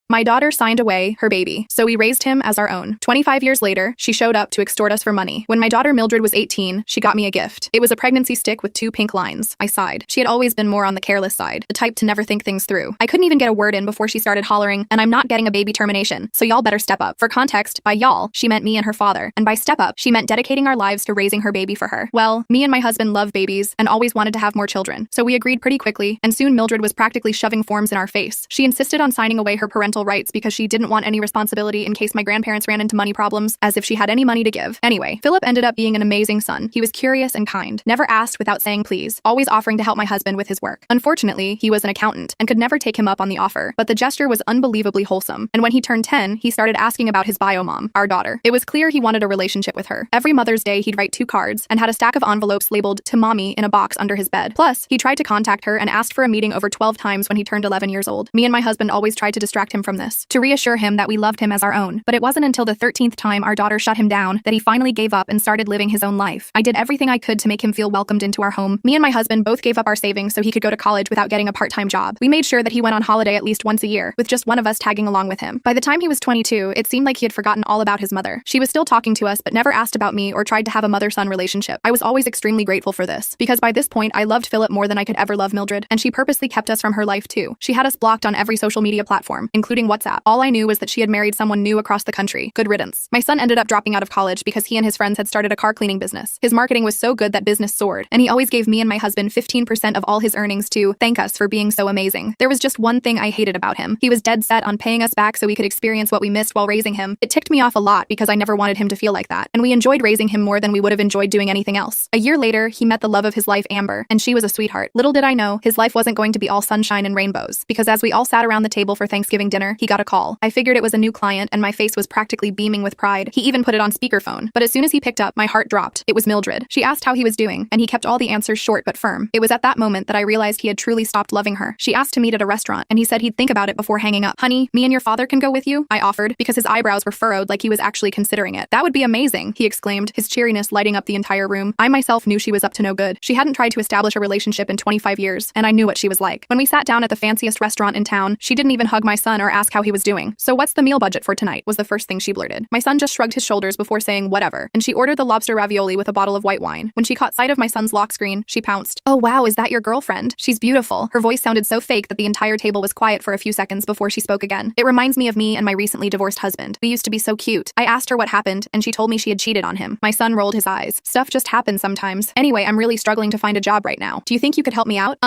My daughter signed away her baby, so we raised him as our own. 25 years later, she showed up to extort us for money. When my daughter Mildred was 18, she got me a gift. It was a pregnancy stick with 2 pink lines. I sighed. She had always been more on the careless side, the type to never think things through. I couldn't even get a word in before she started hollering, "And I'm not getting a baby termination, so y'all better step up." For context, by y'all, she meant me and her father, and by step up, she meant dedicating our lives to raising her baby for her. Well, me and my husband love babies and always wanted to have more children, so we agreed pretty quickly, and soon Mildred was practically shoving forms in our face. She insisted on signing away her parental rights because she didn't want any responsibility in case my grandparents ran into money problems, as if she had any money to give. Anyway, Philip ended up being an amazing son. He was curious and kind, never asked without saying please, always offering to help my husband with his work. Unfortunately, he was an accountant and could never take him up on the offer, but the gesture was unbelievably wholesome, and when he turned 10, he started asking about his bio mom, our daughter. It was clear he wanted a relationship with her. Every Mother's Day, he'd write 2 cards and had a stack of envelopes labeled "To Mommy" in a box under his bed. Plus, he tried to contact her and asked for a meeting over 12 times when he turned 11 years old. Me and my husband always tried to distract him from this, to reassure him that we loved him as our own. But it wasn't until the 13th time our daughter shut him down that he finally gave up and started living his own life. I did everything I could to make him feel welcomed into our home. Me and my husband both gave up our savings so he could go to college without getting a part-time job. We made sure that he went on holiday at least once a year, with just one of us tagging along with him. By the time he was 22, it seemed like he had forgotten all about his mother. She was still talking to us, but never asked about me or tried to have a mother-son relationship. I was always extremely grateful for this, because by this point, I loved Philip more than I could ever love Mildred, and she purposely kept us from her life too. She had us blocked on every social media platform, including WhatsApp. All I knew was that she had married someone new across the country. Good riddance. My son ended up dropping out of college because he and his friends had started a car cleaning business. His marketing was so good that business soared, and he always gave me and my husband 15% of all his earnings to thank us for being so amazing. There was just one thing I hated about him. He was dead set on paying us back so we could experience what we missed while raising him. It ticked me off a lot because I never wanted him to feel like that, and we enjoyed raising him more than we would have enjoyed doing anything else. A year later, he met the love of his life, Amber, and she was a sweetheart. Little did I know, his life wasn't going to be all sunshine and rainbows, because as we all sat around the table for Thanksgiving dinner, he got a call. I figured it was a new client, and my face was practically beaming with pride. He even put it on speakerphone, but as soon as he picked up, my heart dropped. It was Mildred. She asked how he was doing, and he kept all the answers short but firm. It was at that moment that I realized he had truly stopped loving her. She asked to meet at a restaurant, and he said he'd think about it before hanging up. "Honey, me and your father can go with you?" I offered, because his eyebrows were furrowed like he was actually considering it. "That would be amazing," he exclaimed, his cheeriness lighting up the entire room. I myself knew she was up to no good. She hadn't tried to establish a relationship in 25 years, and I knew what she was like. When we sat down at the fanciest restaurant in town, she didn't even hug my son or ask how he was doing. "So what's the meal budget for tonight?" was the first thing she blurted. My son just shrugged his shoulders before saying whatever, and she ordered the lobster ravioli with a bottle of white wine. When she caught sight of my son's lock screen, she pounced. "Oh wow, is that your girlfriend? She's beautiful." Her voice sounded so fake that the entire table was quiet for a few seconds before she spoke again. "It reminds me of me and my recently divorced husband. We used to be so cute." I asked her what happened, and she told me she had cheated on him. My son rolled his eyes. "Stuff just happens sometimes. Anyway, I'm really struggling to find a job right now. Do you think you could help me out?"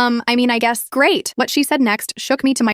I guess. Great. What she said next shook me to my